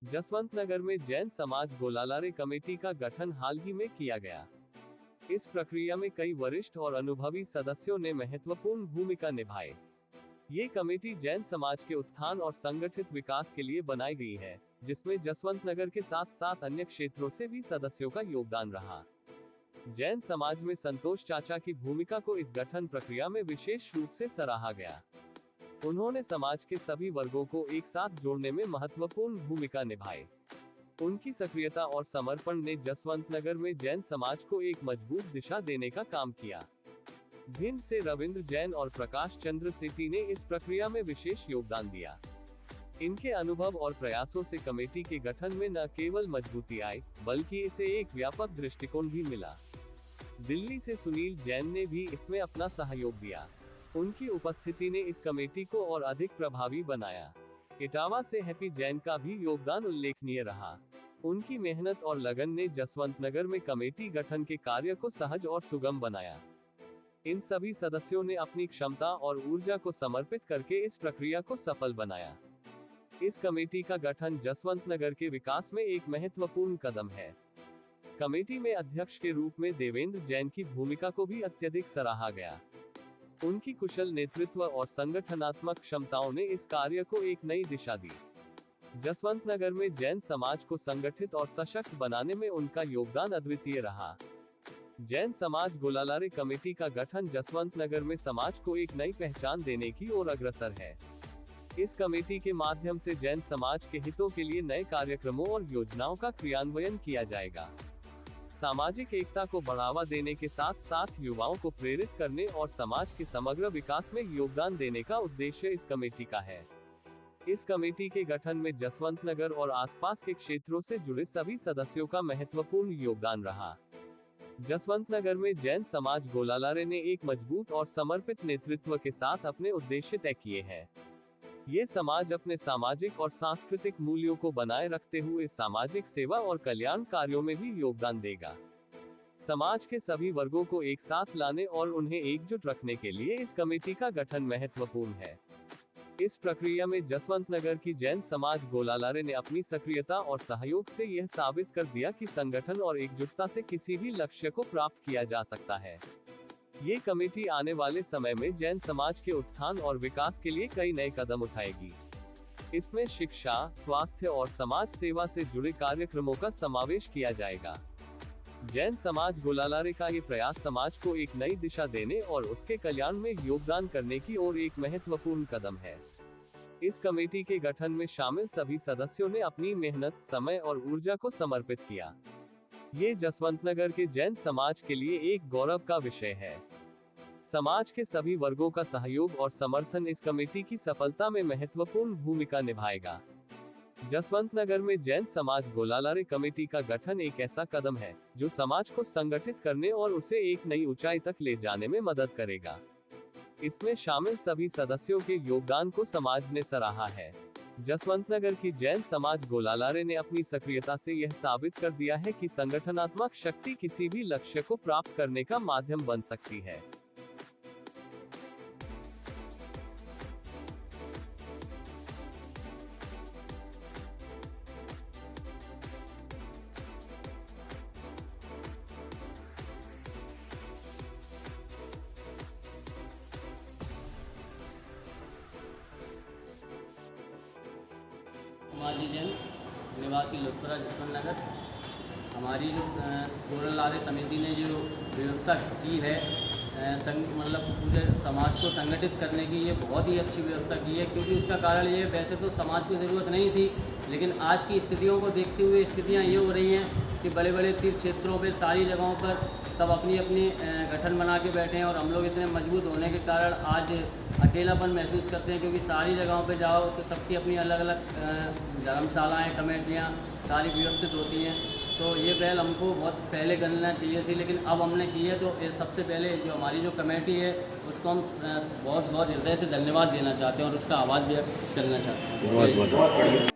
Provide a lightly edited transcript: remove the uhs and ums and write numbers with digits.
जसवंत नगर में जैन समाज गोलालारे कमेटी का गठन हाल ही में किया गया। इस प्रक्रिया में कई वरिष्ठ और अनुभवी सदस्यों ने महत्वपूर्ण भूमिका निभाई। ये कमेटी जैन समाज के उत्थान और संगठित विकास के लिए बनाई गई है, जिसमें जसवंत नगर के साथ साथ अन्य क्षेत्रों से भी सदस्यों का योगदान रहा। जैन समाज में संतोष चाचा की भूमिका को इस गठन प्रक्रिया में विशेष रूप से सराहा गया। उन्होंने समाज के सभी वर्गों को एक साथ जोड़ने में महत्वपूर्ण भूमिका निभाई। उनकी सक्रियता और समर्पण ने जसवंत नगर में जैन समाज को एक मजबूत दिशा देने का काम किया। भिंड से रविंद्र जैन और प्रकाश चंद्र सेठी ने इस प्रक्रिया में विशेष योगदान दिया। इनके अनुभव और प्रयासों से कमेटी के गठन में न केवल मजबूती आई, बल्कि इसे एक व्यापक दृष्टिकोण भी मिला। दिल्ली से सुनील जैन ने भी इसमें अपना सहयोग दिया। उनकी उपस्थिति ने इस कमेटी को और अधिक प्रभावी बनाया। इटावा से हैप्पी जैन का भी योगदान उल्लेखनीय रहा। उनकी मेहनत और लगन ने जसवंत नगर में कमेटी गठन के कार्य को सहज और सुगम बनाया। इन सभी सदस्यों ने अपनी क्षमता और ऊर्जा को समर्पित करके इस प्रक्रिया को सफल बनाया। इस कमेटी का गठन जसवंत नगर के विकास में एक महत्वपूर्ण कदम है। कमेटी में अध्यक्ष के रूप में देवेंद्र जैन की भूमिका को भी अत्यधिक सराहा गया। उनकी कुशल नेतृत्व और संगठनात्मक क्षमताओं ने इस कार्य को एक नई दिशा दी। जसवंत नगर में जैन समाज को संगठित और सशक्त बनाने में उनका योगदान अद्वितीय रहा। जैन समाज गोलालारे कमेटी का गठन जसवंत नगर में समाज को एक नई पहचान देने की ओर अग्रसर है। इस कमेटी के माध्यम से जैन समाज के हितों के लिए नए कार्यक्रमों और योजनाओं का क्रियान्वयन किया जाएगा। सामाजिक एकता को बढ़ावा देने के साथ साथ युवाओं को प्रेरित करने और समाज के समग्र विकास में योगदान देने का उद्देश्य इस कमेटी का है। इस कमेटी के गठन में जसवंत नगर और आसपास के क्षेत्रों से जुड़े सभी सदस्यों का महत्वपूर्ण योगदान रहा। जसवंत नगर में जैन समाज गोलालारे ने एक मजबूत और समर्पित नेतृत्व के साथ अपने उद्देश्य तय किए हैं। ये समाज अपने सामाजिक और सांस्कृतिक मूल्यों को बनाए रखते हुए सामाजिक सेवा और कल्याण कार्यों में भी योगदान देगा। समाज के सभी वर्गों को एक साथ लाने और उन्हें एकजुट रखने के लिए इस कमेटी का गठन महत्वपूर्ण है। इस प्रक्रिया में जसवंत नगर की जैन समाज गोलालारे ने अपनी सक्रियता और सहयोग से यह साबित कर दिया कि संगठन और एकजुटता से किसी भी लक्ष्य को प्राप्त किया जा सकता है। ये कमेटी आने वाले समय में जैन समाज के उत्थान और विकास के लिए कई नए कदम उठाएगी। इसमें शिक्षा, स्वास्थ्य और समाज सेवा से जुड़े कार्यक्रमों का समावेश किया जाएगा। जैन समाज गोलालारे का ये प्रयास समाज को एक नई दिशा देने और उसके कल्याण में योगदान करने की ओर एक महत्वपूर्ण कदम है। इस कमेटी के गठन में शामिल सभी सदस्यों ने अपनी मेहनत, समय और ऊर्जा को समर्पित किया। ये जसवंत नगर के जैन समाज के लिए एक गौरव का विषय है। समाज के सभी वर्गों का सहयोग और समर्थन इस कमेटी की सफलता में महत्वपूर्ण भूमिका निभाएगा। जसवंत नगर में जैन समाज गोलालारे कमेटी का गठन एक ऐसा कदम है जो समाज को संगठित करने और उसे एक नई ऊंचाई तक ले जाने में मदद करेगा। इसमें शामिल सभी सदस्यों के योगदान को समाज ने सराहा है। जसवंत नगर की जैन समाज गोलालारे ने अपनी सक्रियता से यह साबित कर दिया है कि संगठनात्मक शक्ति किसी भी लक्ष्य को प्राप्त करने का माध्यम बन सकती है। माजी जैन निवासी लोकपुरा जसवंत नगर। हमारी जो गोलालारे समिति ने जो व्यवस्था की है, मतलब पूरे समाज को संगठित करने की, ये बहुत ही अच्छी व्यवस्था की है। क्योंकि उसका कारण ये, वैसे तो समाज को ज़रूरत नहीं थी, लेकिन आज की स्थितियों को देखते हुए स्थितियाँ ये हो रही हैं कि बड़े बड़े तीर्थ क्षेत्रों पे सारी जगहों पर सब अपनी अपनी गठन बना के बैठे हैं और हम लोग इतने मजबूत होने के कारण आज अकेलापन महसूस करते हैं। क्योंकि सारी जगहों पे जाओ तो सबकी अपनी अलग अलग धर्मशालाएँ, कमेटियाँ सारी व्यवस्थित होती हैं। तो ये पहल हमको बहुत पहले करना चाहिए थी, लेकिन अब हमने की है। तो सबसे पहले जो हमारी जो कमेटी है उसको हम बहुत बहुत हृदय से धन्यवाद देना चाहते हैं और उसका आभार व्यक्त करना चाहते हैं। बहुत बहुत